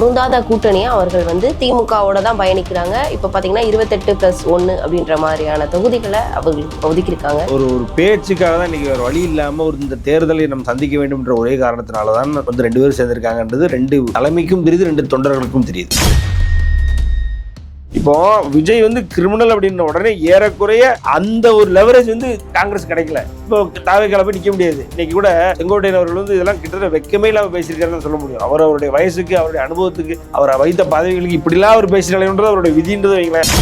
பொருந்தாத கூட்டணியை அவர்கள் வந்து திமுகவோட தான் பயணிக்கிறாங்க. இப்போ பார்த்தீங்கன்னா 28+1 அப்படின்ற மாதிரியான தொகுதிகளை அவர்களுக்கு ஒதுக்கியிருக்காங்க. ஒரு பேச்சுக்காக தான் இன்னைக்கு வேறு வழி இல்லாமல் ஒரு இந்த தேர்தலை நம்ம சந்திக்க வேண்டும் என்ற ஒரே காரணத்தினால தான் வந்து 2 பேரும் சேர்ந்திருக்காங்கன்றது 2 தலைமைக்கும் தெரியுது, 2 தொண்டர்களுக்கும் தெரியுது. இப்போ விஜய் வந்து கிரிமினல் அப்படின்ற உடனே ஏறக்குறைய அந்த ஒரு லெவரேஜ் வந்து காங்கிரஸ் கிடைக்கல. இப்போ தாவேக்கால போய் நிற்க முடியாது. இன்னைக்கு கூட செங்கோட்டையன் அவர்கள் வந்து இதெல்லாம் கிட்டத்தட்ட வெக்கமே இல்லாமல் பேசியிருக்காருன்னு சொல்ல முடியும். அவருடைய வயசுக்கு, அவருடைய அனுபவத்துக்கு, அவர் வைத்த பதவிகளுக்கு இப்படிலாம் அவர் பேசுகிறாங்கன்றது அவருடைய விதின்றது வைங்களேன்.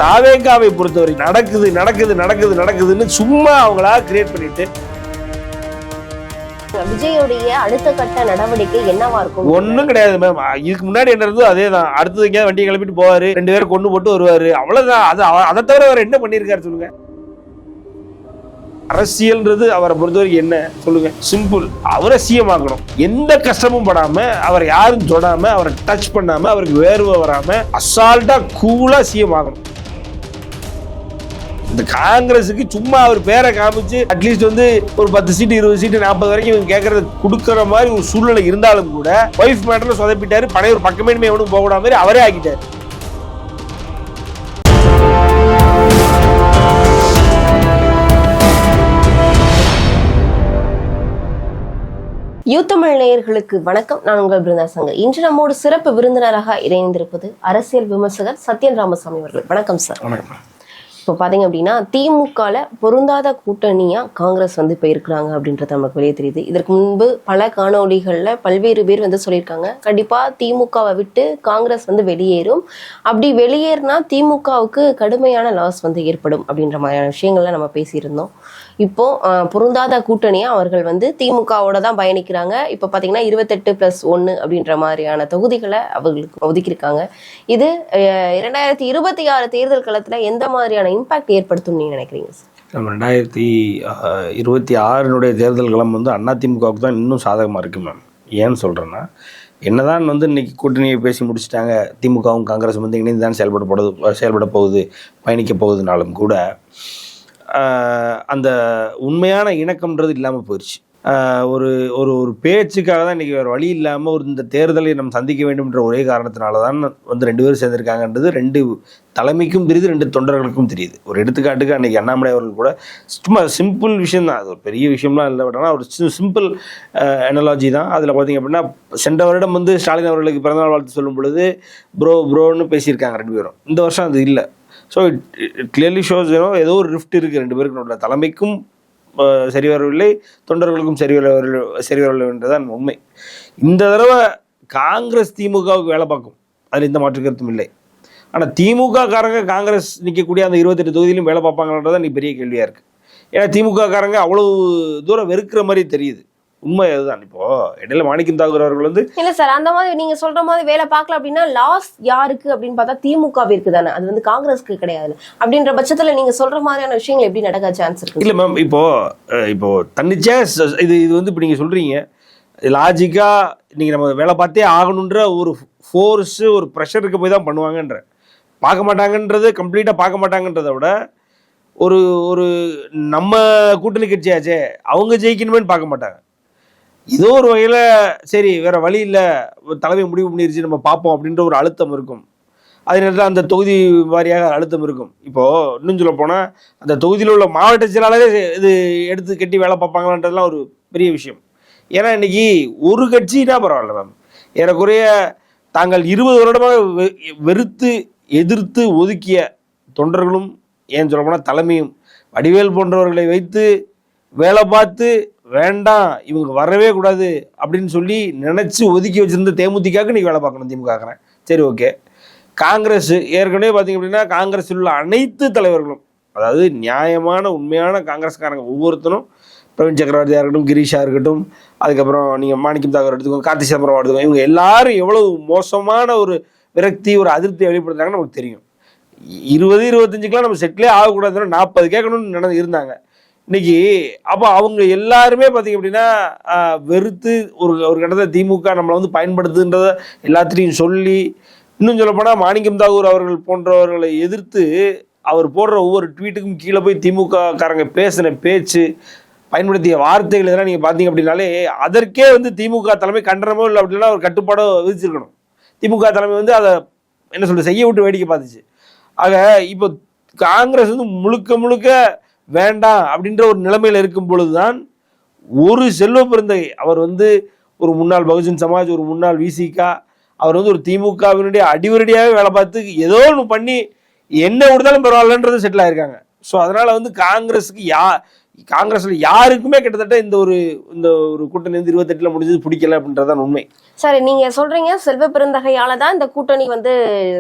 தாவேக்காவை பொறுத்தவரை நடக்குதுன்னு சும்மா அவங்களா கிரியேட் பண்ணிட்டு விஜயோடைய அடுத்த கட்ட நடவடிக்கை என்னவா இருக்கும்? ஒன்னும் கிடையாது மேம். இதுக்கு முன்னாடி என்ன இருந்தோ அதே தான். அடுத்தது எங்கேயாவது வண்டியை கிளப்பிட்டு போவாரு, 2 பேரும் கொண்டு போட்டு வருவாரு, அவ்வளவுதான். அதை தவிர அவர் என்ன பண்ணியிருக்காரு சொல்லுங்க? அரசியல்ன்றது அவரை பொறுத்தவரைக்கும் என்ன சொல்லுங்க? சிம்பிள். அவரை சிஎம் ஆக்கணும். எந்த கஷ்டமும் படாம, அவரை யாரும் தொடாம, அவரை டச் பண்ணாம, அவருக்கு வேர்வை வராம அசால்ட்டா கூலா சிஎம் ஆகணும். இந்த காங்கிரஸுக்கு சும்மா அவர் பேரை காமிச்சு அட்லீஸ்ட் வந்து ஒரு 10 சீட்டு 20 சீட்டு 40 வரைக்கும் இவங்க கேட்கறது கொடுக்குற மாதிரி ஒரு சூழ்நிலை இருந்தாலும் கூட ஒய்ஃப் மேட்டர்ல சொதப்பிட்டாரு. பழைய ஒரு பக்கமே எவனும் போகக்கூடாத மாதிரி அவரே ஆக்கிட்டாரு. யூத்தமிழ் நேயர்களுக்கு வணக்கம். நான் உங்கள் பிருந்தா சங்கர். இன்று நம்மோடு சிறப்பு விருந்தினராக இணைந்திருப்பது அரசியல் விமர்சகர் சத்யன் ராமசாமி அவர்கள். வணக்கம் சார். வணக்கம். இப்போ பார்த்தீங்க அப்படின்னா திமுகவில் பொருந்தாத கூட்டணியாக காங்கிரஸ் வந்து இப்போ இருக்கிறாங்க அப்படின்றது நமக்கு வெளியே தெரியுது. இதற்கு முன்பு பல காணொலிகளில் பல்வேறு பேர் வந்து சொல்லியிருக்காங்க, கண்டிப்பாக திமுகவை விட்டு காங்கிரஸ் வந்து வெளியேறும், அப்படி வெளியேறினா திமுகவுக்கு கடுமையான லாஸ் வந்து ஏற்படும் அப்படின்ற மாதிரியான விஷயங்கள்லாம் நம்ம பேசியிருந்தோம். இப்போ பொருந்தாத கூட்டணியாக அவர்கள் வந்து திமுகவோட தான் பயணிக்கிறாங்க. இப்போ பார்த்தீங்கன்னா 28+1 அப்படின்ற மாதிரியான தொகுதிகளை அவர்களுக்கு ஒதுக்கியிருக்காங்க. இது 2026 தேர்தல் களத்தில் எந்த மாதிரியான இம்பாக்ட் ஏற்படுத்தும் நீங்க நினைக்கிறீங்க சார்? நம்ம 2026 தேர்தல் களம் வந்து அதிமுகவுக்கு தான் இன்னும் சாதகமாக இருக்கு மேம். ஏன்னு சொல்கிறேன்னா, என்னதான் வந்து இன்னைக்கு கூட்டணியை பேசி முடிச்சுட்டாங்க, திமுகவும் காங்கிரஸ் வந்து இணைந்து தான் செயல்பட போகுது, பயணிக்க போகுதுனாலும் கூட அந்த உண்மையான இணக்கம்ன்றது இல்லாமல் போயிடுச்சு. ஒரு ஒரு ஒரு பேச்சுக்காக தான் இன்றைக்கி வேறு வழி இல்லாமல் ஒரு இந்த தேர்தலை நம்ம சந்திக்க வேண்டும் என்ற ஒரே காரணத்தினால தான் வந்து 2 பேரும் சேர்ந்திருக்காங்கன்றது 2 தலைமைக்கும் தெரியுது, 2 தொண்டர்களுக்கும் தெரியுது. ஒரு எடுத்துக்காட்டுக்கு அன்றைக்கி அண்ணாமலை அவர்கள் கூட சும்மா சிம்பிள் விஷயம் தான், அது ஒரு பெரிய விஷயம்லாம் இல்லை, பட் ஆனால் ஒரு சிம்பிள் அனாலஜி தான். அதில் பார்த்திங்க அப்படின்னா, சென்ற வருடம் வந்து ஸ்டாலின் அவர்களுக்கு பிறந்தநாள் வாழ்த்து சொல்லும் பொழுது ப்ரோன்னு பேசியிருக்காங்க 2 பேரும். இந்த வருஷம் அது இல்லை. ஸோ இட் கிளியர்லி ஷோஸ் ஏதோ ஒரு ரிஃப்ட் இருக்குது 2 பேருக்கு. தலைமைக்கும் சரி வரவில்லை, தொண்டர்களுக்கும் சரி வரவில்லை என்றதான் உண்மை. இந்த தடவை காங்கிரஸ் திமுகவுக்கு வேலை பார்க்கும், அதில் எந்த மாற்று கருத்தும் இல்லை. ஆனால் திமுக காரங்க காங்கிரஸ் நிற்கக்கூடிய அந்த 28 தொகுதியிலும் வேலை பார்ப்பாங்கன்றதான் இன்னைக்கு பெரிய கேள்வியாக இருக்குது. ஏன்னா திமுக காரங்க அவ்வளவு தூரம் வெறுக்கிற மாதிரி தெரியுது. உண்மை அதுதான். இப்போ இடையில மாணிக்கம் தாக்கூர் அவர்கள் வந்து இல்ல சார், அந்த மாதிரி நீங்க சொல்ற மாதிரி வேலை பார்க்கல அப்படின்னா லாஸ் யாருக்கு அப்படின்னு பார்த்தா திமுகவிற்கு தானே, அது வந்து காங்கிரஸ்க்கு கிடையாது. அப்படின்ற பட்சத்துல நீங்க சொல்ற மாதிரியான விஷயங்கள் எப்படி நடக்க சான்ஸ் இருக்கு? இல்ல மேம், இப்போ தன்னிச்சையா இது வந்து இப்போ நீங்க சொல்றீங்க லாஜிக்கா நீங்க நம்ம வேலை பார்த்தே ஆகணுன்ற ஒரு ஃபோர்ஸ், ஒரு ப்ரெஷருக்கு போய் தான் பண்ணுவாங்கன்ற, பார்க்க மாட்டாங்கன்றது கம்ப்ளீட்டா பார்க்க மாட்டாங்கன்றதை விட ஒரு நம்ம கூட்டணி கட்சியாச்சே அவங்க ஜெயிக்கணுமேன்னு பார்க்க மாட்டாங்க. ஏதோ ஒரு வகையில் சரி வேற வழி இல்லை, தலைமை முடிவு பண்ணிருச்சு, நம்ம பார்ப்போம் அப்படின்ற ஒரு அழுத்தம் இருக்கும். அதே நேரத்தில் அந்த தொகுதி வாரியாக அழுத்தம் இருக்கும். இப்போது இன்னும் சொல்ல போனால் அந்த தொகுதியில் உள்ள மாவட்ட செயலாளரே இது எடுத்து கட்டி வேலை பார்ப்பாங்களான்றதுலாம் ஒரு பெரிய விஷயம். ஏன்னா இன்னைக்கு ஒரு கட்சினா பரவாயில்ல மேம், ஏறக்குறைய தாங்கள் 20 வருடமாக வெறுத்து எதிர்த்து ஒதுக்கிய தொண்டர்களும், ஏன் சொல்ல போனால் தலைமையும் வடிவேல் போன்றவர்களை வைத்து வேலை பார்த்து வேண்டாம் இவங்க வரவே கூடாது அப்படின்னு சொல்லி நினச்சி ஒதுக்கி வச்சுருந்த தேமுதிகாவுக்கு இன்றைக்கி வேலை பார்க்கணும் திமுகக்கிறேன். சரி, ஓகே. காங்கிரஸ் ஏற்கனவே பார்த்திங்க அப்படின்னா காங்கிரஸில் உள்ள அனைத்து தலைவர்களும், அதாவது நியாயமான உண்மையான காங்கிரஸ்காரங்க ஒவ்வொருத்தரும், பிரவீன் சக்கரவர்த்தியாக இருக்கட்டும், கிரீஷா இருக்கட்டும், அதுக்கப்புறம் நீங்கள் மாணிக்கம் தாக்கூர் எடுத்துக்கோங்க, கார்த்தி சிதம்பரம் எடுத்துக்கோங்க, இவங்க எல்லாரும் எவ்வளவு மோசமான ஒரு விரக்தி, ஒரு அதிருப்தியை வெளிப்படுத்துறாங்கன்னு நமக்கு தெரியும். 20-25க்கெலாம் நம்ம செட்டிலே ஆகக்கூடாதுன்னு 40 கேட்கணும்னு இருந்தாங்க. இன்னைக்கு அப்போ அவங்க எல்லாருமே பார்த்தீங்க அப்படின்னா வெறுத்து ஒரு கட்டத்தில் திமுக நம்மளை வந்து பயன்படுத்துன்றத எல்லாத்திலையும் சொல்லி, இன்னும் சொல்லப்போனால் மாணிக்கம் தாக்கூர் அவர்கள் போன்றவர்களை எதிர்த்து அவர் போடுற ஒவ்வொரு ட்வீட்டுக்கும் கீழே போய் திமுக காரங்க பேசின பேச்சு பயன்படுத்திய வார்த்தைகள் இதெல்லாம் நீங்க பாத்தீங்க அப்படின்னாலே அதற்கே வந்து திமுக தலைமை கண்டனமோ இல்லை அப்படின்னா ஒரு கட்டுப்பாடோ விதிச்சிருக்கணும். திமுக தலைமை வந்து அதை என்ன சொல்றது செய்ய விட்டு வேடிக்கை பார்த்துச்சு. ஆக இப்போ காங்கிரஸ் வந்து முழுக்க முழுக்க வேண்டாம் அப்படின்ற ஒரு நிலைமையில இருக்கும் பொழுதுதான் ஒரு செல்வ பெருந்தகை அவர் வந்து ஒரு முன்னாள் பகுஜன் சமாஜ், ஒரு முன்னாள் விசிகா, அவர் வந்து ஒரு திமுகவினுடைய அடிவரடியாகவே வேலை பார்த்து ஏதோ ஒன்று பண்ணி என்ன கொடுத்தாலும் பரவாயில்லன்றது செட்டில் ஆயிருக்காங்க. ஸோ அதனால வந்து காங்கிரஸ்ல யாருக்குமே கிட்டத்தட்ட இந்த ஒரு கூட்டணி வந்து 28 முடிஞ்சது பிடிக்கல அப்படின்றதான் உண்மை. சரி, நீங்க சொல்றீங்க செல்வ பெருந்தகையால தான் இந்த கூட்டணி வந்து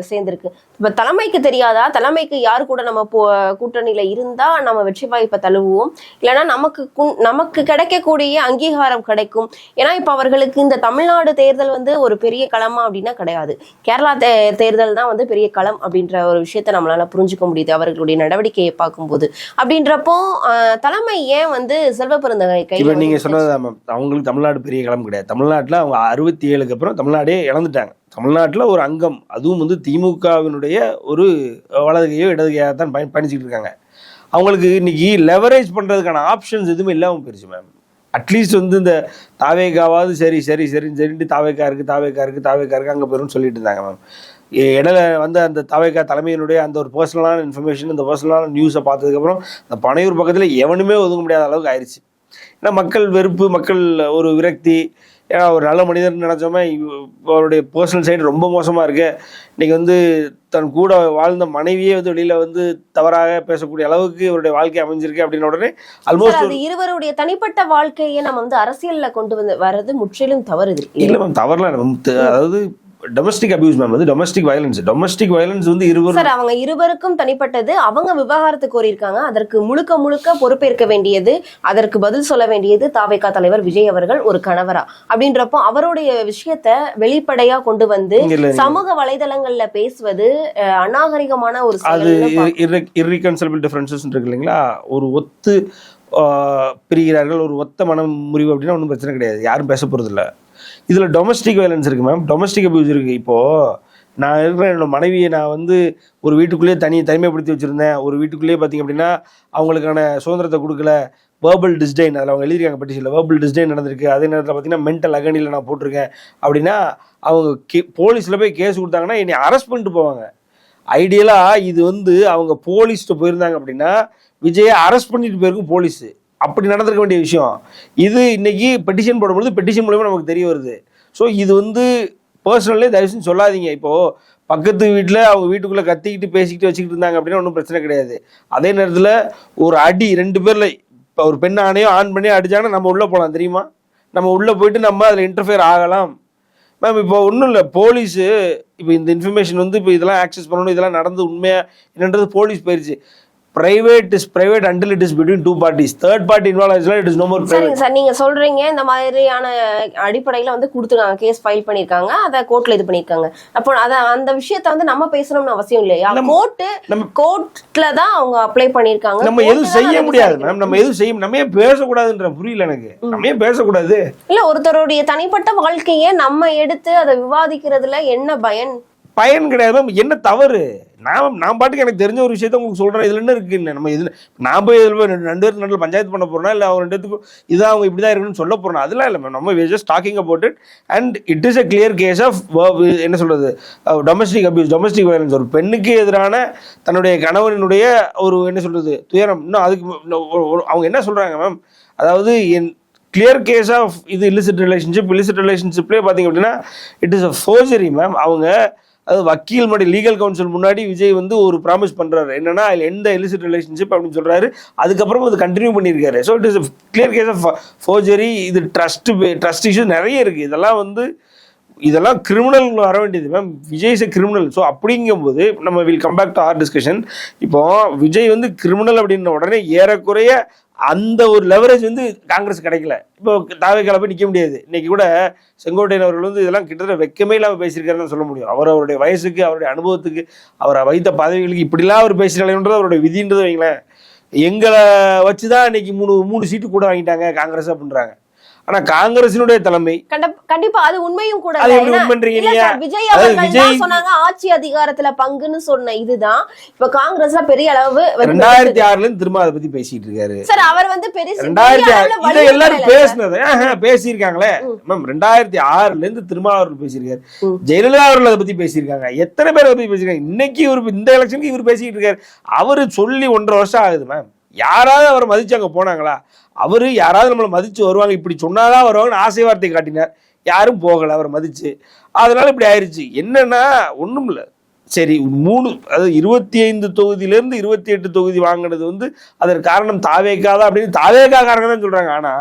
சேர்ந்திருக்கு. இப்ப தலைமைக்கு தெரியாதா? தலைமைக்கு யாரு கூட நம்ம கூட்டணியில இருந்தா நம்ம வெற்றி வாய்ப்பை தழுவுவோம், இல்லைன்னா நமக்கு கிடைக்கக்கூடிய அங்கீகாரம் கிடைக்கும். ஏன்னா இப்ப அவர்களுக்கு இந்த தமிழ்நாடு தேர்தல் வந்து ஒரு பெரிய களமா அப்படின்னா கிடையாது. கேரளா தேர்தல் தான் வந்து பெரிய களம் அப்படின்ற ஒரு விஷயத்த நம்மளால புரிஞ்சுக்க முடியுது அவர்களுடைய நடவடிக்கையை பார்க்கும்போது. அப்படின்றப்போ தலைமை ஏன் வந்து செல்வ பெருந்தகை கையில் நீங்க சொன்னது அவங்களுக்கு தமிழ்நாடு பெரிய களம் கிடையாது. தமிழ்நாட்டில் அவங்க 67க்கு அப்புறம் தமிழ்நாடே இழந்துட்டாங்க. தமிழ்நாட்டில் ஒரு அங்கம், அதுவும் வந்து திமுகவினுடைய ஒரு வலதுகையோ இடதுகையாக தான் பயணிச்சுட்டு இருக்காங்க. அவங்களுக்கு இன்னைக்கு லெவரேஜ் பண்ணுறதுக்கான ஆப்ஷன்ஸ் எதுவுமே இல்லாமல் போயிருச்சு மேம். அட்லீஸ்ட் வந்து இந்த தாவேக்காவாவது சரின்ட்டு தாவேக்கா இருக்கு அங்கே போயிடும்னு சொல்லிட்டு இருந்தாங்க மேம். இடையில வந்து அந்த தாவேக்கா தலைமையினுடைய அந்த ஒரு பர்சனலான இன்ஃபர்மேஷன், இந்த பர்சனலான நியூஸை பார்த்ததுக்கப்புறம் அந்த பனையூர் பக்கத்தில் எவனுமே ஒதுங்க முடியாத அளவுக்கு ஆயிடுச்சு. ஏன்னா மக்கள் வெறுப்பு, மக்கள் ஒரு விரக்தி. ஏன்னா ஒரு நல்ல மனிதர்னு நினச்சோமே அவருடைய பர்சனல் சைடு ரொம்ப மோசமாக இருக்கு. இன்னைக்கு வந்து தன் கூட வாழ்ந்த மனைவியே வந்து வெளியில வந்து தவறாக பேசக்கூடிய அளவுக்கு இவருடைய வாழ்க்கை அமைஞ்சிருக்கு அப்படின்ன உடனே ஆல்மோஸ்ட் இருவருடைய தனிப்பட்ட வாழ்க்கையை நம்ம வந்து அரசியல்ல கொண்டு வர்றது முற்றிலும் தவறு. இல்லை மேம், தவறலாம். அதாவது டொமஸ்டிக் அபியூஸ் மேம், வந்து டொமஸ்டிக் வயலன்ஸ் வந்து அவங்க இருவருக்கும் தனிப்பட்டது. அவங்க விவகாரத்து கோரியிருக்காங்க. அதற்கு முழுக்க பொறுப்பேற்க வேண்டியது, அதற்கு பதில் சொல்ல வேண்டியது தாவேகா தலைவர் விஜய் அவர்கள் ஒரு கணவரா. அப்படின்றப்போ அவருடைய விஷயத்த வெளிப்படையா கொண்டு வந்து சமூக வலைதளங்கள்ல பேசுவது அநாகரிகமான ஒரு irreconcilable differences இருக்கு இல்லைங்களா. ஒரு ஒத்து பிரிகிறார்கள், ஒரு ஒத்த மனம் முறிவு அப்படின்னா ஒன்றும் பிரச்சனை கிடையாது, யாரும் பேச போறது இல்லை. இதில் டொமஸ்டிக் வயலன்ஸ் இருக்குது மேம், டொமஸ்டிக் அபியூஸ் இருக்குது. இப்போது நான் இருக்கிற என்னோட மனைவியை நான் வந்து ஒரு வீட்டுக்குள்ளேயே தனிமைப்படுத்தி வச்சுருந்தேன். ஒரு வீட்டுக்குள்ளேயே பார்த்திங்க அப்படின்னா அவங்களுக்கான சுதந்திரத்தை கொடுக்கல, வேர்பல் டிஸ்டைன், அதில் அவங்க எழுதியிருக்காங்க பெட்டிஷனில் வேர்பல் டிஸ்டைன் நடந்திருக்கு. அதே நேரத்தில் பார்த்திங்கன்னா மென்டல் அகனியில் நான் போட்டிருக்கேன் அப்படின்னா அவங்க போலீஸில் போய் கேஸ் கொடுத்தாங்கன்னா என்னை அரெஸ்ட் பண்ணிட்டு போவாங்க. ஐடியலாக இது வந்து அவங்க போலீஸ்கிட்ட போயிருந்தாங்க அப்படின்னா விஜயை அரெஸ்ட் பண்ணிட்டு போயிருக்கும் போலீஸு. அப்படி நடந்திருக்க வேண்டிய விஷயம் இது. இன்னைக்கு பெட்டிஷன் போடும்போது பெட்டிஷன் மூலமா நமக்கு தெரிய வருது. ஸோ இது வந்து பர்சனலே தயவுசெய்து சொல்லாதீங்க. இப்போது பக்கத்து வீட்டில் அவங்க வீட்டுக்குள்ளே கத்திக்கிட்டு பேசிக்கிட்டு வச்சுக்கிட்டு இருந்தாங்க அப்படின்னா ஒன்றும் பிரச்சனை கிடையாது. அதே நேரத்தில் ஒரு அடி 2 பேரில் இப்போ ஒரு பெண் ஆணையோ ஆண் பண்ணியோ அடித்தாங்கன்னா நம்ம உள்ளே போகலாம் தெரியுமா. நம்ம உள்ளே போயிட்டு நம்ம அதில் இன்டர்ஃபியர் ஆகலாம் மேம். இப்போ ஒன்றும் இல்லை, போலீஸு இப்போ இந்த இன்ஃபர்மேஷன் வந்து இப்போ இதெல்லாம் ஆக்சஸ் பண்ணணும், இதெல்லாம் நடந்து உண்மையாக என்னன்றது போலீஸ் போயிடுச்சு. Private is private until it is between two parties. Third party involved as well, it is no more private. சரிங்க சார், நீங்க சொல்றீங்க இந்த மாதிரியான அடிப்படையில வந்து கொடுத்துருக்காங்க, கேஸ் ஃபைல் பண்ணிருக்காங்க, அதை கோர்ட்ல இது பண்ணிருக்காங்க. அப்போ அந்த விஷயத்தை வந்து நம்ம பேசணும்னு அவசியம் இல்லையா? கோர்ட்ல தான் அவங்க அப்ளை பண்ணிருக்காங்க. நம்ம எதுவும் செய்ய முடியாது மேம், நம்ம எதுவும் செய்ய, நம்ம ஏன் பேசக்கூடாதுன்ற புரியல எனக்கு. நம்ம ஏன் பேசக்கூடாது? இல்ல, ஒருத்தருடைய தனிப்பட்ட வாழ்க்கையை நம்ம எடுத்து அதை விவாதிக்கிறதுல என்ன பயன் கிடையாது மேம். என்ன தவறு? நான் பாட்டுக்கு எனக்கு தெரிஞ்ச ஒரு விஷயத்த உங்களுக்கு சொல்கிறேன். இதில் என்ன இருக்குது? இல்லை நம்ம இதில் நான் போய் இதில் போய் 2 பேருக்கு நடுவில் பஞ்சாயத்து பண்ண போகிறோன்னா, இல்லை அவங்க 2 பேத்துக்கும் இதான் அவங்க இப்படி தான் இருக்குன்னு சொல்ல போகிறோம், அதெல்லாம் இல்லை மேம். நம்ம just talking about it and it is a clear case of என்ன சொல்கிறது, டொமஸ்டிக் அபியூஸ், டொமஸ்டிக் வயலன்ஸ். ஒரு பெண்ணுக்கு எதிரான தன்னுடைய கணவனுடைய ஒரு என்ன சொல்கிறது துயரம். இன்னும் அதுக்கு அவங்க என்ன சொல்கிறாங்க மேம், அதாவது கிளியர் கேஸ் ஆஃப் இது illicit ரிலேஷன்ஷிப்லேயே பார்த்தீங்க அப்படின்னா it is a forgery ma'am. அவங்க அது வக்கீல் முன்னாடி லீகல் கவுன்சில் முன்னாடி விஜய் வந்து ஒரு ப்ராமிஸ் பண்ணுறாரு, என்னன்னா அதில் எந்த illicit ரிலேஷன்ஷிப் அப்படின்னு சொல்கிறாரு. அதுக்கப்புறம் அது கண்டினியூ பண்ணியிருக்காரு. So it is clear case of forgery. இது ட்ரஸ்ட் இஷ்யூஸ் நிறைய இருக்குது. இதெல்லாம் கிரிமினல் வர வேண்டியது ma'am. Vijay is criminal. So அப்படிங்கும்போது நம்ம will come back to our discussion. இப்போ விஜய் வந்து கிரிமினல் அப்படின்ன உடனே ஏறக்குறைய அந்த ஒரு லெவரேஜ் வந்து காங்கிரஸ் கிடைக்கல. இப்போ தாவேக்கால போய் நிற்க முடியாது. இன்னைக்கு கூட செங்கோட்டையன் அவர்கள் வந்து இதெல்லாம் கிட்டத்தட்ட வெக்கமே இல்லாமல் பேசியிருக்காருன்னு சொல்ல முடியும். அவருடைய வயசுக்கு, அவருடைய அனுபவத்துக்கு, அவரை வைத்த பதவிகளுக்கு இப்படிலாம் அவர் பேசுகிறாங்கன்றது அவருடைய விதின்றது வைங்களேன். எங்களை வச்சு தான் இன்னைக்கு 3 சீட்டு கூட வாங்கிட்டாங்க காங்கிரஸ் அப்படின்றாங்க. ஆனா காங்கிரசினுடைய தலைமை கண்டிப்பா அது உண்மையும் கூட அது இல்ல. எப்படி ஏன்னா, உண்மைன்றீங்க இல்ல நீங்க? சார், விஜய் அதாவது அவர்கள் விஜய் தான் சொன்னாங்க ஆட்சி அதிகாரத்துல பங்குன்னு சொன்ன இதுதான் இப்ப காங்கிரஸ்ல பெரிய அளவு 2006ல இருந்து திரும்ப அதை பத்தி பேசிட்டு இருக்காரு. சார் அவர் வந்து பெரிய 2006 இதை அளவுல எல்லாரும் வலியுறுத்தல பேசினது பேசியிருக்காங்களே மேம். 2006ல இருந்து திருமாவளவன் பேசியிருக்காரு, ஜெயலலிதா அவர்கள் அதை பத்தி பேசியிருக்காங்க, எத்தனை பேர் அதை பத்தி பேசியிருக்காங்க. இன்னைக்கு இவர் இந்த எலெக்ஷனுக்கு இவர் பேசிட்டு இருக்காரு. அவரு சொல்லி 1.5 வருஷம் ஆகுது மேம். யாராவது அவரை மதிச்சு அங்க போனாங்களா? அவரு யாராவது நம்மளை மதிச்சு வருவாங்க, இப்படி சொன்னாதான் வருவாங்கன்னு ஆசை வார்த்தை காட்டினார். யாரும் போகல அவர் மதிச்சு. அதனால இப்படி ஆயிடுச்சு. என்னன்னா ஒண்ணும் இல்ல, சரி 25 தொகுதியிலிருந்து 28 தொகுதி வாங்கினது வந்து அதற்கு காரணம் தாவேக்காதான் அப்படின்னு தாவேக்கா காரங்க தான் சொல்றாங்க. ஆனா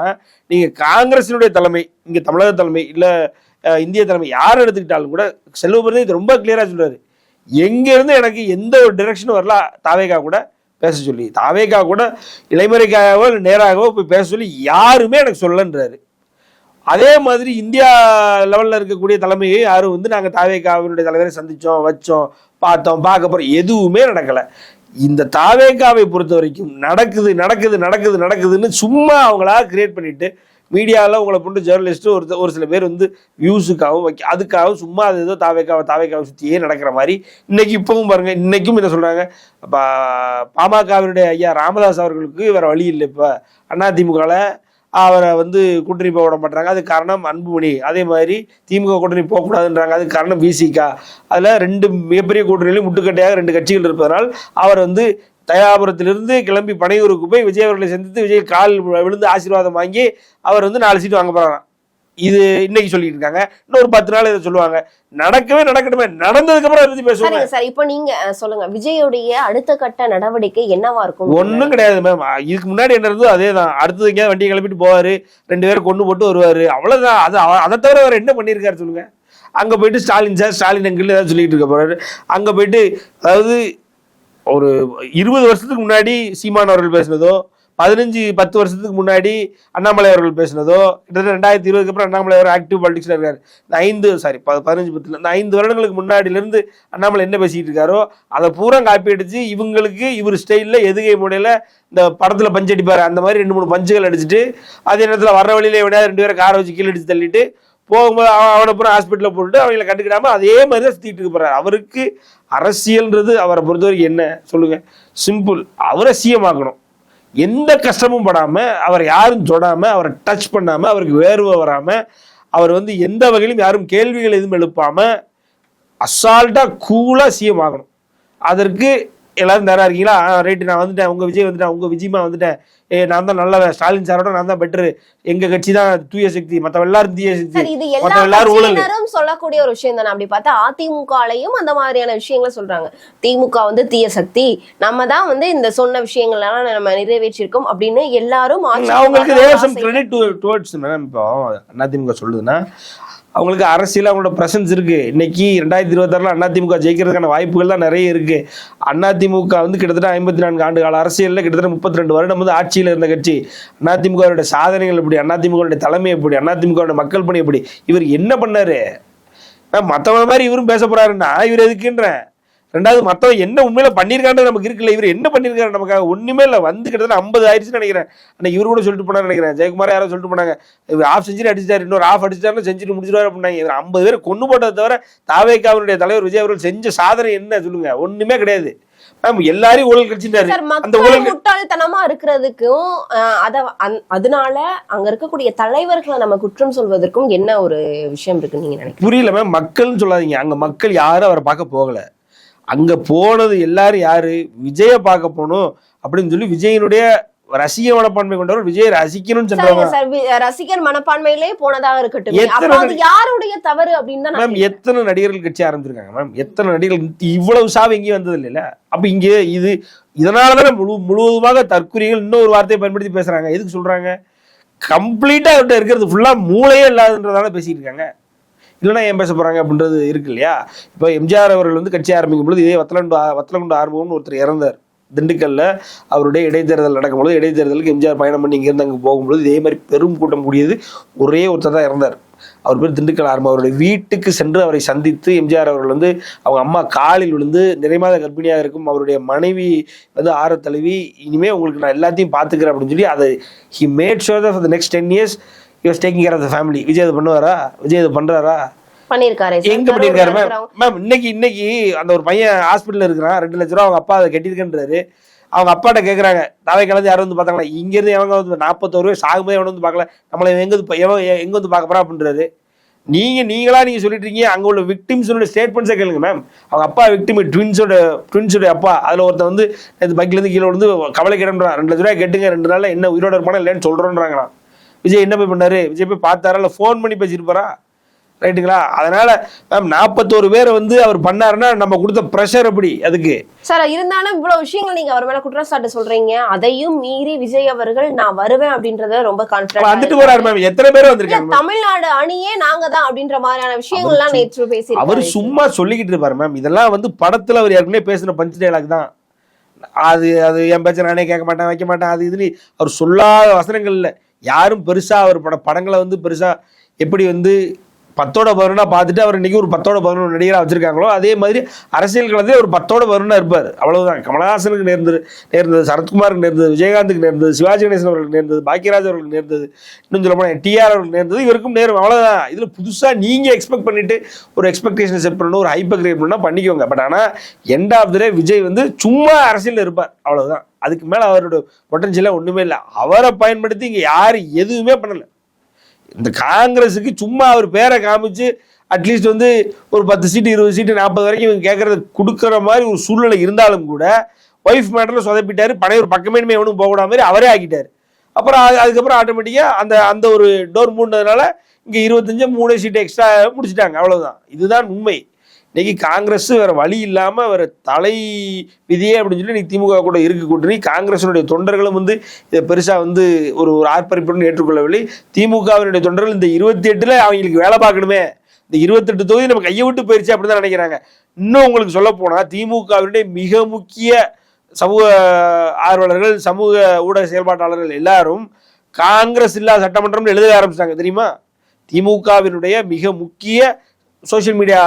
நீங்க காங்கிரசினுடைய தலைமை, இங்க தமிழக தலைமை இல்ல இந்திய தலைமை யார் எடுத்துக்கிட்டாலும் கூட செல்வபிரதே இது ரொம்ப கிளியரா சொல்றாரு. எங்க இருந்து எனக்கு எந்த ஒரு டிரெக்ஷனும் வரல தாவேக்கா கூட பேச சொல்லி, தாவேக்கா கூட இளைமறைக்காகவோ இல்லை நேராகவோ போய் பேச சொல்லி யாருமே எனக்கு சொல்லன்றாரு. அதே மாதிரி இந்தியா லெவலில் இருக்கக்கூடிய தலைமையை யாரும் வந்து நாங்கள் தாவேக்காவினுடைய தலைவரை சந்தித்தோம், வச்சோம், பார்த்தோம், பார்க்க போகிறோம், எதுவுமே நடக்கலை. இந்த தாவேக்காவை பொறுத்த வரைக்கும் நடக்குது நடக்குது நடக்குது நடக்குதுன்னு சும்மா அவங்களா கிரியேட் பண்ணிட்டு மீடியாவில் உங்களை போட்டு ஜேர்னலிஸ்ட்டு ஒரு சில பேர் வந்து வியூஸுக்காகவும் அதுக்காகவும் சும்மா அது ஏதோ தாவேக்காவை சுற்றியே நடக்கிற மாதிரி இன்னைக்கு இப்பவும் பாருங்க. இன்னைக்கும் என்ன சொல்கிறாங்க, பாமகவினுடைய ஐயா ராமதாஸ் அவர்களுக்கு வேற வழி இல்லை. இப்போ அதிமுகவில் அவரை வந்து கூட்டணி போக விட மாட்டாங்க, அதுக்கு காரணம் அன்புமணி. அதே மாதிரி திமுக கூட்டணி போகக்கூடாதுன்றாங்க, அதுக்கு காரணம் விசிகா. அதில் 2 மிகப்பெரிய கூட்டணியிலும் முட்டுக்கட்டையாக 2 கட்சிகள் இருப்பதனால் அவர் வந்து தயாபுரத்திலிருந்து கிளம்பி பனையூருக்கு போய் விஜய் அவர்களை சந்தித்து விஜய் கால் விழுந்து ஆசீர்வாதம் வாங்கி அவர் வந்து 4 சீட்டு வாங்க போறாராம். இது இன்னைக்கு சொல்லிட்டு இருக்காங்க. இன்னொரு 10 நாள் இதை சொல்லுவாங்க. நடக்கட்டுமே, நடந்ததுக்கு அப்புறம் பத்தி பேசுவாங்க. சார் இப்போ நீங்க சொல்லுங்க, விஜயோடைய அடுத்த கட்ட நடவடிக்கை என்னவா இருக்கும்? ஒன்னும் கிடையாது மேம். இதுக்கு முன்னாடி என்ன இருந்தோ அதே தான். அடுத்தது எங்கேயாவது வண்டியை கிளப்பிட்டு போவாரு, 2 பேரும் கொண்டு போட்டு வருவாரு, அவ்வளவுதான். அதை தவிர அவர் என்ன பண்ணியிருக்காரு சொல்லுங்க? அங்க போயிட்டு ஸ்டாலின் சார், ஸ்டாலின் அங்கிள் ஏதாவது சொல்லிட்டு இருக்க போறாரு. அங்க போயிட்டு அதாவது ஒரு 20 வருஷத்துக்கு முன்னாடி சீமான் அவர்கள் பேசினதோ, 10 வருஷத்துக்கு முன்னாடி அண்ணாமலை அவர்கள் பேசினதோ, கிட்டத்தட்ட 2020 அப்புறம் அண்ணாமலை அவர் ஆக்டிவ் பாலிடிக்ஸ்ல இருக்காரு. 5 வருடங்களுக்கு முன்னாடியிலிருந்து அண்ணாமலை என்ன பேசிட்டு இருக்காரோ அதை பூரா காப்பி அடிச்சு இவங்களுக்கு இவர் ஸ்டைல்ல எதுகை முனையில இந்த படத்துல பஞ்சு அடிப்பாரு அந்த மாதிரி 2-3 பஞ்சுகள் அடிச்சுட்டு அதே நேரத்தில் வர்ற வழியில விட 2 பேரை காரை வச்சு கீழே அடிச்சு தள்ளிட்டு போகும்போது அவனை பூரா ஹாஸ்பிட்டலில் போட்டு அவங்களை கண்டுக்கிடாம அதே மாதிரி தான் சுத்திட்டு இருக்க போறாரு. அவருக்கு அரசியல்ன்றது அவரை பொறுத்த வரைக்கும் என்ன சொல்லுங்க? சிம்பிள். அவரை சிஎமாக்கணும். எந்த கஷ்டமும் படாம, அவரை யாரும் தொடாம, அவரை டச் பண்ணாம, அவருக்கு வேர்வை வராம, அவர் வந்து எந்த வகையிலும் யாரும் கேள்விகள் எதுவும் எழுப்பாம அசால்ட்டா கூலா சிஎம் ஆகணும். அதற்கு எல்லாரும் தயாரா இருக்கீங்களா? ரைட்டு, நான் வந்துட்டேன், உங்க விஜய் வந்துட்டேன், உங்க விஜயமா வந்துட்டேன், நான் தான் நல்ல ஸ்டாலின் சாரோட நான் தான் பெட்டரு, எங்க கட்சி தான் தூய சக்தி, மற்ற எல்லாரும் தீய சக்தி, மற்ற எல்லாரும் ஊழல் சொல்லக்கூடிய ஒரு விஷயம் தானே. அப்படி பார்த்தா அதிமுகலையும் அந்த மாதிரியான விஷயங்களை சொல்றாங்க. திமுக வந்து தீய சக்தி, நம்ம தான் வந்து இந்த சொன்ன விஷயங்கள்லாம் நம்ம நிறைவேற்றிருக்கோம் அப்படின்னு எல்லாரும் அவங்களுக்கு கிரெடிட் டுவர்ட்ஸ். மேடம் இப்போ அதிமுக சொல்லுதுன்னா அவங்களுக்கு அரசியல் அவங்களோட பிரசன்ஸ் இருக்கு. இன்னைக்கு 2026 அதிமுக ஜெயிக்கிறதுக்கான வாய்ப்புகள் தான் நிறைய இருக்கு. அதிமுக வந்து கிட்டத்தட்ட 54 ஆண்டு கால அரசியலில் கிட்டத்தட்ட 32 வருடம் வந்து ஆட்சியில் இருந்த கட்சி. அதிமுகவுடைய சாதனைகள் எப்படி, அதிமுகவுடைய தலைமை எப்படி, அதிமுகவுடைய மக்கள் பணி எப்படி, இவர் என்ன பண்ணாரு? மற்றவங்க மாதிரி இவரும் பேச போறாருன்னா இவர் எதுக்குன்றேன். 2வது மற்றவங்க என்ன உண்மையில பண்ணியிருக்கான்னு நமக்கு இருக்குல்ல. இவர் என்ன பண்ணியிருக்காரு நமக்காக? ஒண்ணுமே இல்லை. வந்து கிட்டத்தட்ட 50 ஆயிடுச்சுன்னு நினைக்கிறேன். ஆனால் இவரு கூட சொல்லிட்டு போனாரு நினைக்கிறேன். ஜெயக்குமார் யாரோ சொல்லிட்டு போனாங்க, இவர் ½ செஞ்சுரி அடிச்சிட்டாரு, இன்னொரு ½ அடிச்சிட்டாருன்னு செஞ்சுட்டு முடிச்சிருவாரு அப்படின்னாங்க. இவர் 50 பேர் கொண்டு போட்டதை தவிர தாவேக்காவினுடைய தலைவர் விஜய் அவர்கள் செஞ்ச சாதனை என்ன சொல்லுங்க? ஒண்ணுமே கிடையாது. எல்லாரையும் ஊழல் கட்சிட்டாரு. அந்த ஊழல் முட்டாள்தனமா இருக்கிறதுக்கும் அதனால அங்க இருக்கக்கூடிய தலைவர்களை நம்ம குற்றம் சொல்வதற்கும் என்ன ஒரு விஷயம் இருக்குன்னு நீங்க நினைக்கிறீங்க? புரியல மேம். மக்கள்னு சொல்லாதீங்க. அங்க மக்கள் யாரும் அவரை பார்க்க போகல. அங்க போனது எல்லாரும் யாரு? விஜய பார்க்க போகணும் அப்படின்னு சொல்லி விஜயனுடைய ரசிக மனப்பான்மை கொண்டவர் விஜய் ரசிக்கணும்னு சொல்றாங்க. ரசிகர் மனப்பான்மையிலே போனதாக இருக்கட்டும், யாருடைய தவறு அப்படின்னு தான் மேம். எத்தனை நடிகர்கள் கட்சி ஆரம்பிச்சிருக்காங்க மேம்? எத்தனை நடிகர்கள்? இவ்வளவு சாவு எங்கேயும் வந்தது இல்லைல்ல. அப்ப இங்க இதனாலதான் முழுவதுமாக தற்குறிகள் இன்னொரு வார்த்தையை பயன்படுத்தி பேசுறாங்க. எதுக்கு சொல்றாங்க? கம்ப்ளீட்டா அவர்கிட்ட இருக்கிறது ஃபுல்லா மூளையே இல்லாதன்றதால பேசிட்டு இருக்காங்க. இல்லைன்னா ஏன் பேச போறாங்க அப்படின்றது இருக்கு இல்லையா? இப்போ எம்ஜிஆர் அவர்கள் வந்து கட்சி ஆரம்பிக்கும் பொழுது இதே வத்தலகுண்டு ஆர்வம்னு ஒருத்தர் இறந்தார் திண்டுக்கல்ல. அவருடைய இடைத்தேர்தல் நடக்கும்பொழுது இடைத்தேர்தலுக்கு எம்ஜிஆர் பயணம் பண்ணி இங்கிருந்து அங்கே போகும்பொழுது இதே மாதிரி பெரும் கூட்டம் கூடியது. ஒரே ஒருத்தர் தான் இறந்தார். அவர் பேர் திண்டுக்கல் ஆர்வம். அவருடைய வீட்டுக்கு சென்று அவரை சந்தித்து எம்ஜிஆர் அவர்கள் வந்து அவங்க அம்மா காலில் விழுந்து, நிறைமாத கர்ப்பிணியாக இருக்கும் அவருடைய மனைவி வந்து ஆற தழுவி, இனிமே உங்களுக்கு நான் எல்லாத்தையும் பார்த்துக்கிறேன் அப்படின்னு சொல்லி அதை he made sure for the next 10 years use taking care of the family. Vijay இது பண்ணுவாரா? விஜய் இது பண்றாரா? பண்ணிருக்காரு. எங்க பண்ணிருக்காரு மேம்? இன்னைக்கு அந்த ஒரு பையன் ஹாஸ்பிட்டல் இருக்கிறான், 2 லட்ச ரூபா அவங்க அப்பா அதை கட்டியிருக்கன்றாரு. அவங்க அப்பாட்ட கேட்குறாங்க, தாவை கலந்து யாரும் வந்து பார்த்தாங்களா? இங்கேருந்து எவங்க வந்து 41 வயசு ஆகும்போது எவன் வந்து பார்க்கல, நம்மளை எங்க வந்து பார்க்க போறா அப்படின்றாரு. நீங்களா சொல்லிட்டு இருக்கீங்க. அங்க உள்ள விக்டிம்ஸோட ஸ்டேட்மெண்ட்ஸே கேளுங்க மேம். அவங்க அப்பா விக்டிம், ட்வின்ஸோட அப்பா. அதுல ஒருத்தன் வந்து பைக்ல இருந்து கீழே வந்து கவலை கிடம்ன்றான், 2 லட்ச ரூபாய் கேட்டுங்க, 2 நாள்ல என்ன உயிரோட இருப்பானா இல்லைன்னு சொல்றோன்றாங்களாம். விஜய் என்ன போய் பண்ணாரு? விஜய் போய் பார்த்தாரா இல்லை ஃபோன் பண்ணி பேசியிருப்பாரா? ரைட்டுங்களா? அதனால மேம் 41 பேரை வந்து அவர் பண்ணாருன்னா நம்ம கொடுத்த ப்ரெஷர் எப்படி அதுக்கு சார்? இருந்தாலும் இவ்வளவு விஷயங்கள் நீங்க அவர் மேல குற்றச்சாட்டு சொல்றீங்க, அதையும் மீறி விஜய் அவர்கள் நான் வருவேன் அப்படின்றத ரொம்ப கான்ஃபிடன்ட் வந்துட்டு போறாரு மேம். எத்தனை பேர் வந்திருக்காங்க? தமிழ்நாடு அணியே நாங்க தான் அப்படின்ற மாதிரியான விஷயங்கள்லாம் நேற்று பேசி அவர் சும்மா சொல்லிக்கிட்டு இருப்பாரு மேம். இதெல்லாம் வந்து படத்துல அவர் ஏற்கனவே பேசின பஞ்ச் டைலாக் தான். அது என் பேச்ச நானே கேட்க மாட்டேன், வைக்க மாட்டேன், அது இதுன்னு அவர் சொல்லாத வசனங்கள் இல்லை. யாரும் பெருசா அவர் படங்களை வந்து பெருசா எப்படி வந்து 10ஓட 11 பார்த்துட்டு அவர் இன்னைக்கு ஒரு 10ஓட 11 நடிகராக வச்சிருக்காங்களோ அதே மாதிரி அரசியல் களத்திலே ஒரு 10ஓட 11 இருப்பார். அவ்வளவுதான். கமலஹாசனுக்கு நேர்ந்தது, சரத்குமாருக்கு நேர்ந்தது, விஜயகாந்துக்கு நேர்ந்தது, சிவாஜி கணேசன் அவர்களுக்கு நேர்ந்தது, பாக்கியராஜ் அவர்களுக்கு நேர்ந்தது, இன்னும் சொல்ல போனால் டிஆர் அவர்களுக்கு நேர்ந்தது, இவருக்கும் நேரும். அவ்வளவுதான். இதுல புதுசா நீங்க எக்ஸ்பெக்ட் பண்ணிட்டு ஒரு எக்ஸ்பெக்டேஷன் செட் பண்ணணும், ஒரு ஹைப்பர் கிரியேட் பண்ணா பண்ணிக்கோங்க. பட் ஆனா எண்ட் ஆஃப் த டே விஜய் வந்து சும்மா அரசியல் இருப்பார். அவ்வளவுதான். அதுக்கு மேல அவரோட பொட்டன்ஷியலா ஒண்ணுமே இல்லை. அவரை பயன்படுத்தி இங்க யாரும் எதுவுமே பண்ணல. இந்த காங்கிரஸுக்கு சும்மா அவர் பேரை காமிச்சு அட்லீஸ்ட் வந்து ஒரு 10 சீட்டு 20 சீட்டு 40 வரைக்கும் இவங்க கேட்கறது கொடுக்குற மாதிரி ஒரு சூழ்நிலை இருந்தாலும் கூட ஒய்ஃப் மேட்டரில் சொதப்பிட்டாரு. பழைய ஒரு பக்கமே எவனும் போகக்கூடாத மாதிரி அவரே ஆக்கிட்டாரு. அப்புறம் அதுக்கப்புறம் ஆட்டோமேட்டிக்காக அந்த ஒரு டோர் மூடினதுனால இங்கே 25 சீட்டு எக்ஸ்ட்ரா முடிச்சுட்டாங்க. அவ்வளவுதான். இதுதான் உண்மை. இன்னைக்கு காங்கிரஸ் வேற வழி இல்லாம வேற தலை விதியே அப்படின்னு சொல்லி இன்னைக்கு திமுக கூட இருக்கு கூட்டணி. காங்கிரஸினுடைய தொண்டர்களும் வந்து இதை பெருசா வந்து ஒரு ஆர்ப்பரிப்புடன் ஏற்றுக்கொள்ளவில்லை. திமுகவினுடைய தொண்டர்கள் இந்த 28ல அவங்களுக்கு வேலை பார்க்கணுமே, இந்த 28 தொகுதி நம்ம கையை விட்டு போயிருச்சு அப்படின்னு தான் நினைக்கிறாங்க. இன்னும் உங்களுக்கு சொல்ல போனா திமுகவினுடைய மிக முக்கிய சமூக ஆர்வலர்கள், சமூக ஊடக செயல்பாட்டாளர்கள் எல்லாரும் காங்கிரஸ் இல்லா சட்டமன்றம்னு எழுத ஆரம்பிச்சிட்டாங்க தெரியுமா? திமுகவினுடைய மிக முக்கிய சோசியல் மீடியா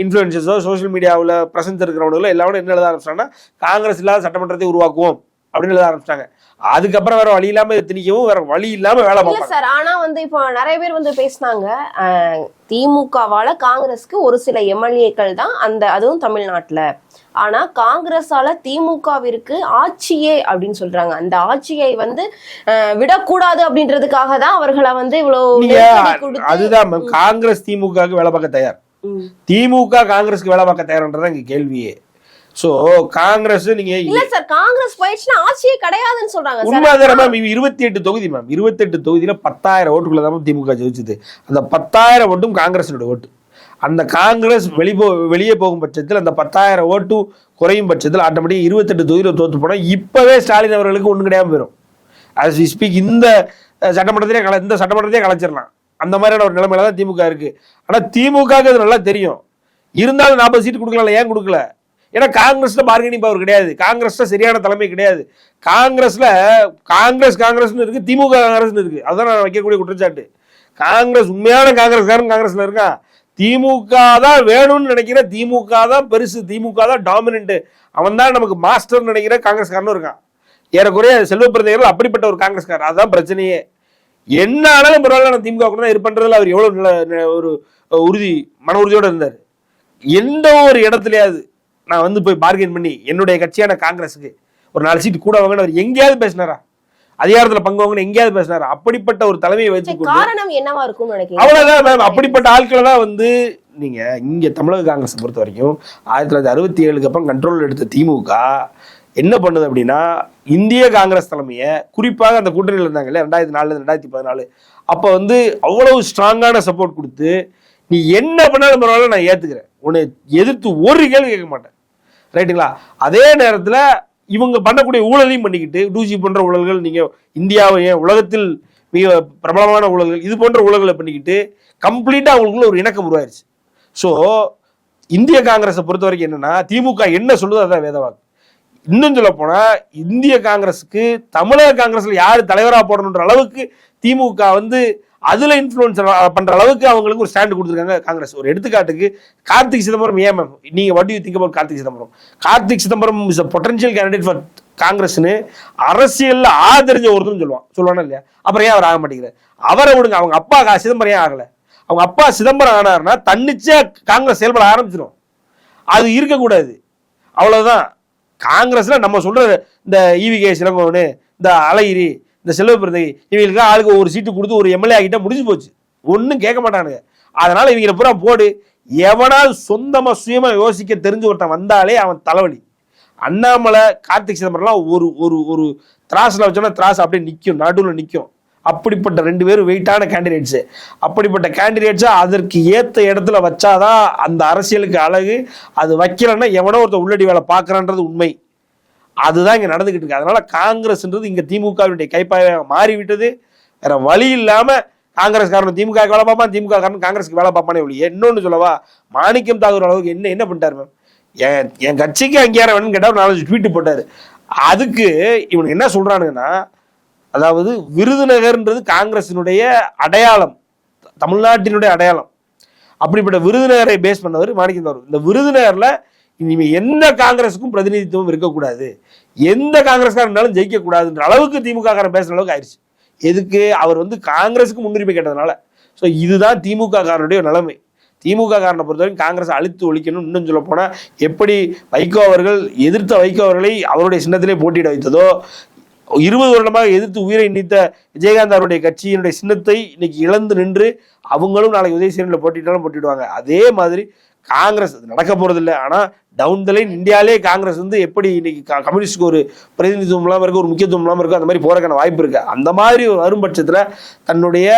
இன்ஃப்ளூயன்சஸோ சோசியல் மீடியாவில் பிரசன்ஸ் இருக்கிறவங்களோ எல்லாரும் என்ன எழுத ஆரம்பிச்சிட்டாங்கன்னா காங்கிரஸ் இல்லாத சட்டமன்றத்தை உருவாக்குவோம் அப்படின்னு எழுத ஆரம்பிச்சிட்டாங்க. அதுக்கப்புறம் வேற வழி இல்லாம திணிக்கவும் வேற வழி இல்லாம வேலை பார்ப்பாங்க சார். ஆனா வந்து இப்போ நிறைய பேர் வந்து பேசினாங்க, திமுகவால காங்கிரஸ்க்கு ஒரு சில எம்எல்ஏக்கள் தான் அதுவும் தமிழ்நாட்டுல. ஆனா காங்கிரஸால திமுகவிற்கு ஆட்சியே அப்படின்னு சொல்றாங்க. அந்த ஆட்சியை வந்து விடக்கூடாது அப்படின்றதுக்காக தான் அவர்களை வந்து இவ்வளவு. அதுதான் காங்கிரஸ் திமுகவுக்கு வேலை பார்க்க தயார், திமுக காங்கிரஸ்க்கு வேலை பார்க்க தயார்ன்றதான் இங்க கேள்வியே. சோ காங்கிரஸ் நீங்க இல்ல சார், காங்கிரஸ் போயிடுச்சுன்னா ஆட்சியே கிடையாதுன்னு சொல்றாங்க. உண்மைதானே மேம்? 28 தொகுதி மேம், 28 தொகுதியில 10,000 ஓட்டுக்குள்ள தான் திமுக ஜெயிச்சது. அந்த 10,000 ஓட்டும் காங்கிரஸோட ஓட்டு. அந்த காங்கிரஸ் வெளியே போகும் பட்சத்தில் அந்த 10,000 ஓட்டும் குறையும் பட்சத்தில் ஆட்டோமேட்டிக் 28 தொகுதியில் தோத்து போனா இப்பவே ஸ்டாலின் அவர்களுக்கு ஒண்ணு கிடையாம போயிடும். as we speak இந்த சட்டமன்றத்தையே கலைச்சிடலாம். அந்த மாதிரியான ஒரு நிலைமையில தான் திமுக இருக்கு. ஆனா திமுகவுக்கு அது நல்லா தெரியும். இருந்தாலும் 40 சீட்டு கொடுக்கல. ஏன் கொடுக்கல? ஏன்னா காங்கிரஸ்ல பார்கெனிங் பவர் கிடையாது, காங்கிரஸ்ல சரியான தலைமை கிடையாது. காங்கிரஸ்ல காங்கிரஸ்னு இருக்கு, திமுக காங்கிரஸ்னு இருக்கு. அதுதான் நான் வைக்கக்கூடிய குற்றச்சாட்டு. காங்கிரஸ் உண்மையான காங்கிரஸ்ல இருக்கா? திமுக தான் வேணும்னு நினைக்கிற, திமுக தான் பெருசு, திமுக தான் டாமினன்ட், அவன் தான் நமக்கு மாஸ்டர் நினைக்கிற காங்கிரஸ்காரனும் இருக்கான். ஏறக்குறைய செல்வ பிறந்தவர்கள் அப்படிப்பட்ட ஒரு காங்கிரஸ்காரர். அதுதான் பிரச்சனையே. என்ன ஆனாலும் பரவாயில்ல நான் திமுக கூட தான் இருப்பன்றதுல அவர் எவ்வளவு ஒரு மன உறுதியோட இருந்தார். எந்த ஒரு இடத்துலயாவது நான் வந்து போய் பார்கெயின் பண்ணி என்னுடைய கட்சியான காங்கிரஸுக்கு ஒரு 4 சீட்டு கூட வாங்கன்னு அவர் எங்கேயாவது பேசினாரா? அதிகாரத்துல பங்கு வாங்கன்னு எங்கேயாவது பேசினாரா? அப்படிப்பட்ட ஒரு தலைமையை வச்சு காரணம் என்னவா இருக்கும் நினைக்கிறேன். அவ்வளவுதான் மேம். அப்படிப்பட்ட ஆட்களை தான் வந்து நீங்க இங்க தமிழக காங்கிரஸ் பொறுத்த வரைக்கும் 1967க்கு அப்புறம் கண்ட்ரோல் எடுத்த திமுக என்ன பண்ணுது அப்படின்னா, இந்திய காங்கிரஸ் தலைமையை குறிப்பாக அந்த கூட்டணியில் இருந்தாங்கல்ல 2004 2014 அப்ப வந்து அவ்வளவு ஸ்ட்ராங்கான சப்போர்ட் கொடுத்து நீ என்ன பண்ணாலும் பரவாயில்ல நான் ஏத்துக்கிறேன், உன்னை எதிர்த்து ஒரு கேள்வி கேட்க மாட்டேன். ரைட்டுங்களா? அதே நேரத்தில் இவங்க பண்ணக்கூடிய ஊழலையும் பண்ணிக்கிட்டு 2G போன்ற ஊழல்கள், நீங்க இந்தியாவை உலகத்தில் மிக பிரபலமான ஊழல்கள், இது போன்ற ஊழல்களை பண்ணிக்கிட்டு கம்ப்ளீட்டா அவங்களுக்குள்ள ஒரு இணக்கம் உருவாயிருச்சு. ஸோ இந்திய காங்கிரஸை பொறுத்த வரைக்கும் என்னன்னா, திமுக என்ன சொல்லுதோ அதான் வேதவாக்கு. இன்னும் சொல்ல போனா இந்திய காங்கிரஸுக்கு தமிழக காங்கிரஸ்ல யாரு தலைவரா போடணுன்ற அளவுக்கு திமுக வந்து அதுல இன்ஃப்ளூயன்ஸ் பண்ற அளவுக்கு அவங்களுக்கு ஒரு ஸ்டாண்ட் கொடுத்துருக்காங்க காங்கிரஸ். ஒரு எடுத்துக்காட்டுக்கு கார்த்திக் சிதம்பரம் ஏன் மேம் நீங்க what you think about Karthik Chidambaram is a potential candidate for காங்கிரஸ்னு அரசியல்ல ஆதரிஞ்ச ஒருத்தரும் சொல்லுவானா இல்லையா? அப்புறம் ஏன் அவர் ஆக மாட்டேங்கிறார்? அவரை விடுங்க, அவங்க அப்பா சிதம்பரம் ஏன் ஆகல? அவங்க அப்பா சிதம்பரம் ஆனாருன்னா தன்னிச்சையா காங்கிரஸ் செயல்பட ஆரம்பிச்சிடும். அது இருக்கக்கூடாது, அவ்வளவுதான். காங்கிரஸ்ல நம்ம சொல்ற இந்த ஈவிகே சிலங்கோவனு, இந்த அழகிரி, இந்த செல்வப்பிரதி, இவங்களுக்கு ஆளுக்கு ஒரு சீட்டு கொடுத்து ஒரு எம்எல்ஏ ஆகிட்ட முடிஞ்சு போச்சு. ஒன்றும் கேட்க மாட்டானுங்க. அதனால இவங்களை பூரா போடு. எவனால் சொந்தமா சுயமா யோசிக்க தெரிஞ்சு ஒருத்தன் வந்தாலே அவன் தலைவலி. அண்ணாமலை, கார்த்திக் சிதம்பரம்லாம் ஒரு ஒரு ஒரு திராஸ்ல வச்சோன்னா திராஸ் அப்படியே நிற்கும், நடுவில் நிற்கும். அப்படிப்பட்ட 2 பேரும் வெயிட்டான கேண்டிடேட்ஸு. அப்படிப்பட்ட கேண்டிடேட்ஸை அதற்கு ஏற்ற இடத்துல வச்சாதான் அந்த அரசியலுக்கு அழகு. அது வைக்கலன்னா எவனோ ஒருத்தர் உள்ளடி வேலை பார்க்குறான்றது உண்மை. அதுதான் இங்கே நடந்துகிட்டு இருக்கு. அதனால காங்கிரஸ்ன்றது இங்கே திமுகவினுடைய கைப்பாயாக மாறிவிட்டது. வேற வழி இல்லாம காங்கிரஸ்காரன் திமுக வேலை பார்ப்பான், திமுக காரன் காங்கிரஸ்க்கு வேலை பார்ப்பானே ஒழி. இன்னொன்னு சொல்லவா, மாணிக்கம் தாகூர் அளவுக்கு என்ன பண்ணிட்டாரு மேம்? என் கட்சிக்கு அங்கீகாரம் வேணும்னு கேட்டால் 4 ட்வீட் போட்டாரு. அதுக்கு இவனுக்கு என்ன சொல்றானுங்கன்னா, அதாவது விருதுநகர்ன்றது காங்கிரசினுடைய அடையாளம், தமிழ்நாட்டினுடைய அடையாளம். அப்படிப்பட்ட விருதுநகரை பேஸ் பண்ணவர் மாணிக்கம் தாகூர். இந்த விருதுநகர்ல இனிமே எந்த காங்கிரஸுக்கும் பிரதிநிதித்துவம் இருக்கக்கூடாது, எந்த காங்கிரஸ்காரன் இருந்தாலும் ஜெயிக்க கூடாதுன்ற அளவுக்கு திமுக காரன் பேசுற அளவுக்கு ஆயிடுச்சு. எதுக்கு? அவர் காங்கிரஸுக்கு முன்னுரிமை கேட்டதுனால. ஸோ இதுதான் திமுக காரனுடைய நிலைமை. திமுக காரனை பொறுத்தவரைக்கும் காங்கிரஸ் அழித்து ஒழிக்கணும். இன்னும் சொல்ல போனா எப்படி வைகோ அவர்கள் எதிர்த்த வைகோ அவர்களை அவருடைய சின்னத்திலே போட்டியிட வைத்ததோ, 20 வருடமாக எதிர்த்து உயிரை நீத்த விஜயகாந்த் அவருடைய கட்சியினுடைய சின்னத்தை இன்னைக்கு இழந்து நின்று அவங்களும் நாளைக்கு உதயசீரனில் போட்டிட்டாலும் போட்டிடுவாங்க. அதே மாதிரி காங்கிரஸ் நடக்க போறது இல்லை. ஆனா டவுன் த லைன் இந்தியாவிலே காங்கிரஸ் எப்படி இன்னைக்கு கம்யூனிஸ்டுக்கு ஒரு பிரதிநிதித்துவம் இல்லாமல் இருக்கு, ஒரு முக்கியத்துவம் இல்லாமல் இருக்கு, அந்த மாதிரி போறதுக்கான வாய்ப்பு இருக்கு. அந்த மாதிரி வரும் பட்சத்துல தன்னுடைய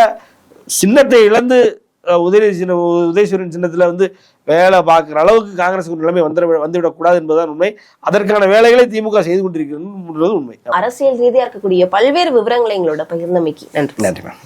சின்னத்தை இழந்து உதயசூரியன் சின்னத்துல வேலை பார்க்குற அளவுக்கு காங்கிரஸுக்கு ஒரு நிலைமை வந்துவிடக்கூடாது என்பதுதான் உண்மை. அதற்கான வேலைகளை திமுக செய்து கொண்டிருக்கிறது உண்மை. அரசியல் ரீதியா இருக்கக்கூடிய பல்வேறு விவரங்களை எங்களோட பகிர்ந்தமைக்கு நன்றி. நன்றி மேம்.